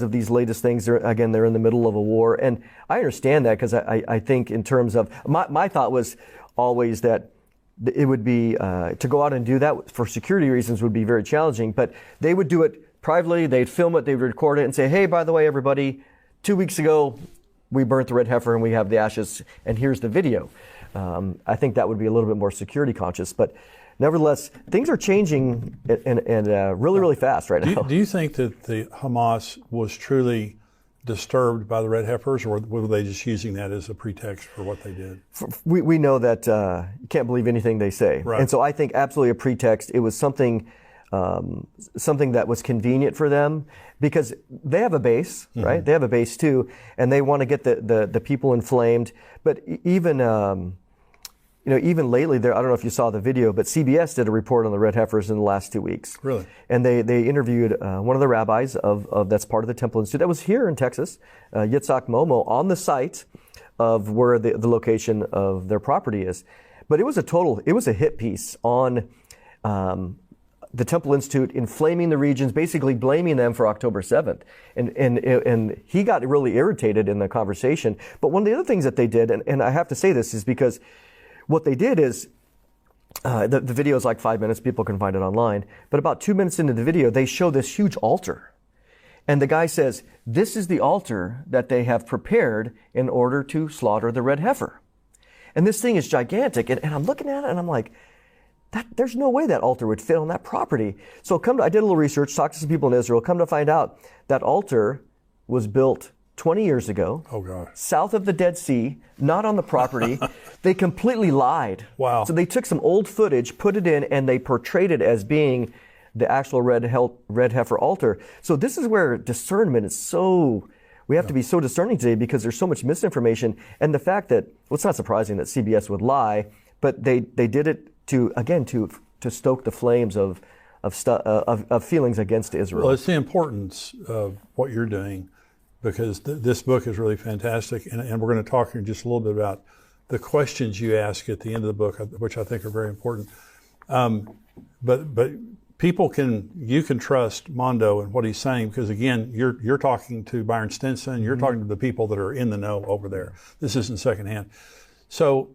of these latest things. They're in the middle of a war. And I understand that because I think in terms of, my thought was always that it would be, to go out and do that for security reasons would be very challenging, but they would do it privately, they'd film it, they'd record it and say, hey, by the way, everybody, 2 weeks ago, we burnt the red heifer and we have the ashes and here's the video. I think that would be a little bit more security conscious, but nevertheless, things are changing and really, really fast right now. Do you think that the Hamas was truly disturbed by the red heifers, or were they just using that as a pretext for what they did? We know that you can't believe anything they say. Right. And so I think absolutely a pretext. It was something that was convenient for them because they have a base, right? They have a base too, and they want to get the people inflamed. But even even lately, I don't know if you saw the video, but CBS did a report on the red heifers in the last 2 weeks. Really? And they interviewed one of the rabbis of that's part of the Temple Institute that was here in Texas, Yitzhak Momo, on the site of where the location of their property is. But it was a hit piece on the Temple Institute inflaming the regions, basically blaming them for October 7th. And he got really irritated in the conversation. But one of the other things that they did, and I have to say this, is because what they did is, the video is like 5 minutes, people can find it online, but about 2 minutes into the video, they show this huge altar. And the guy says, this is the altar that they have prepared in order to slaughter the red heifer. And this thing is gigantic. And I'm looking at it and I'm like, there's no way that altar would fit on that property. So I did a little research, talked to some people in Israel, come to find out that altar was built 20 years ago, south of the Dead Sea, not on the property. They completely lied. Wow. So they took some old footage, put it in, and they portrayed it as being the actual red heifer altar. So this is where discernment is we have to be so discerning today because there's so much misinformation. And the fact that, well, it's not surprising that CBS would lie, but they did it to stoke the flames of feelings against Israel. Well, it's the importance of what you're doing, because this book is really fantastic, and we're going to talk here in just a little bit about the questions you ask at the end of the book, which I think are very important. But you can trust Mondo and what he's saying, because again, you're talking to Byron Stinson, you're talking to the people that are in the know over there. This isn't secondhand. So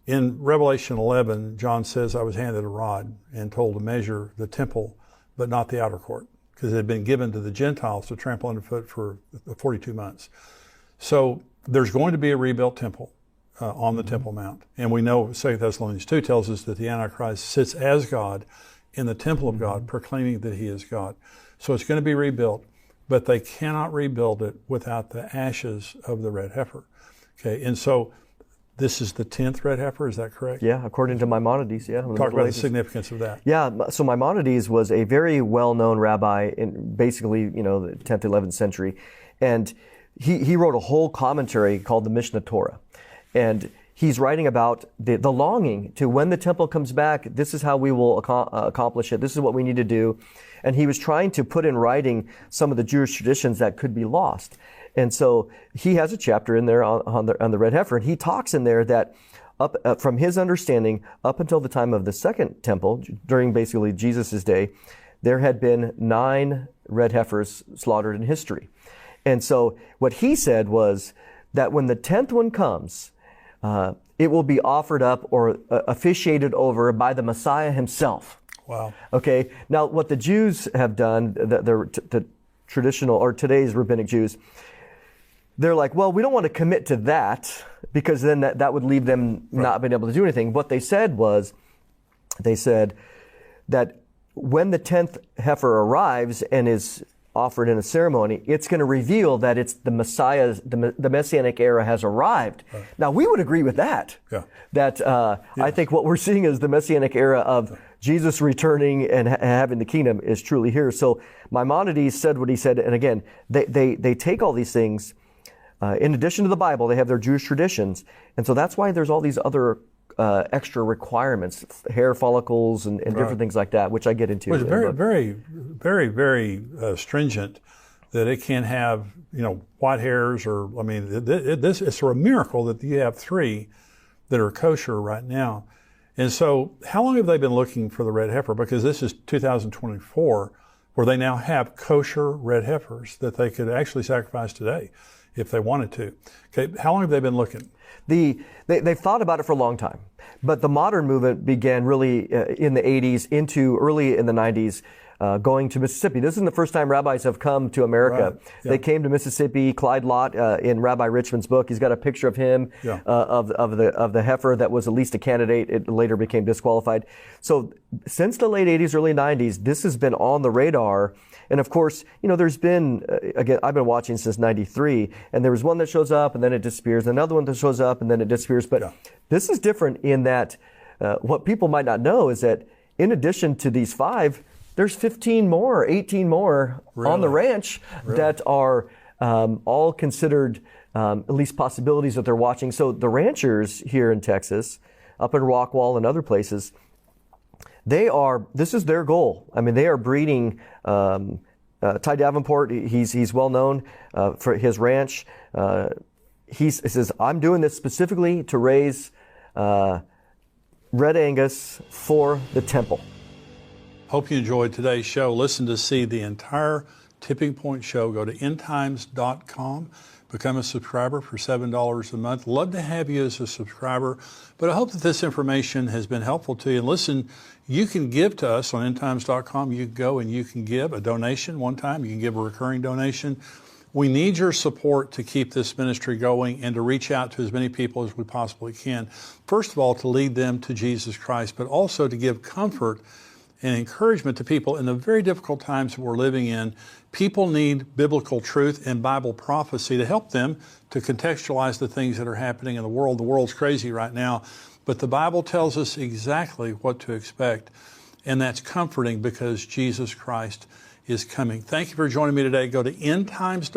in Revelation 11, John says, I was handed a rod and told to measure the temple, but not the outer court, because it had been given to the Gentiles to trample underfoot for 42 months. So there's going to be a rebuilt temple on the Temple Mount. And we know 2 Thessalonians 2 tells us that the Antichrist sits as God in the temple of God, proclaiming that he is God. So it's going to be rebuilt, but they cannot rebuild it without the ashes of the red heifer. Okay, and so this is the 10th red heifer, is that correct? Yeah, according to Maimonides, yeah. Talk about the significance of that. Yeah, so Maimonides was a very well-known rabbi in basically, the 10th, 11th century. And he wrote a whole commentary called the Mishnah Torah. And he's writing about the longing to when the temple comes back, this is how we will accomplish it, this is what we need to do. And he was trying to put in writing some of the Jewish traditions that could be lost. And so he has a chapter in there on the red heifer, and he talks in there that from his understanding, up until the time of the second temple, during basically Jesus' day, there had been 9 red heifers slaughtered in history. And so what he said was that when the 10th one comes, it will be offered up or officiated over by the Messiah himself. Wow. Okay. Now, what the Jews have done, the traditional or today's rabbinic Jews, they're like, well, we don't want to commit to that because then that would leave them not being able to do anything. What they said was, they said that when the 10th heifer arrives and is offered in a ceremony, it's going to reveal that it's the Messiah's, the Messianic era has arrived. Right. Now, we would agree with that. Yeah. That I think what we're seeing is the Messianic era of Jesus returning and having the kingdom is truly here. So Maimonides said what he said, and again, they take all these things. In addition to the Bible, they have their Jewish traditions. And so that's why there's all these other extra requirements, hair follicles and different things like that, which I get into. Well, it's very stringent that it can have, white hairs it's a miracle that you have 3 that are kosher right now. And so how long have they been looking for the red heifer? Because this is 2024. where they now have kosher red heifers that they could actually sacrifice today if they wanted to. Okay, how long have they been looking? They've thought about it for a long time, but the modern movement began really in the 80s into early in the 90s, going to Mississippi. This isn't the first time rabbis have come to America. Right. Yeah. They came to Mississippi. Clyde Lott, in Rabbi Richmond's book, he's got a picture of him, of the heifer that was at least a candidate. It later became disqualified. So since the late 80s, early 90s, this has been on the radar. And of course, there's been, again, I've been watching since 93, and there was one that shows up and then it disappears, another one that shows up and then it disappears. But this is different in that what people might not know is that in addition to these 5, there's 15 more, 18 more on the ranch that are all considered at least possibilities that they're watching. So the ranchers here in Texas, up in Rockwall and other places, this is their goal. I mean, they are breeding. Ty Davenport, he's well known for his ranch. He says, I'm doing this specifically to raise Red Angus for the temple. Hope you enjoyed today's show. Listen to see the entire Tipping Point show. Go to endtimes.com. Become a subscriber for $7 a month. Love to have you as a subscriber, but I hope that this information has been helpful to you. And listen, you can give to us on endtimes.com. You can go and you can give a donation one time. You can give a recurring donation. We need your support to keep this ministry going and to reach out to as many people as we possibly can. First of all, to lead them to Jesus Christ, but also to give comfort and encouragement to people in the very difficult times that we're living in. People need biblical truth and Bible prophecy to help them to contextualize the things that are happening in the world. The world's crazy right now, but the Bible tells us exactly what to expect, and that's comforting because Jesus Christ is coming. Thank you for joining me today. Go to endtimes.com.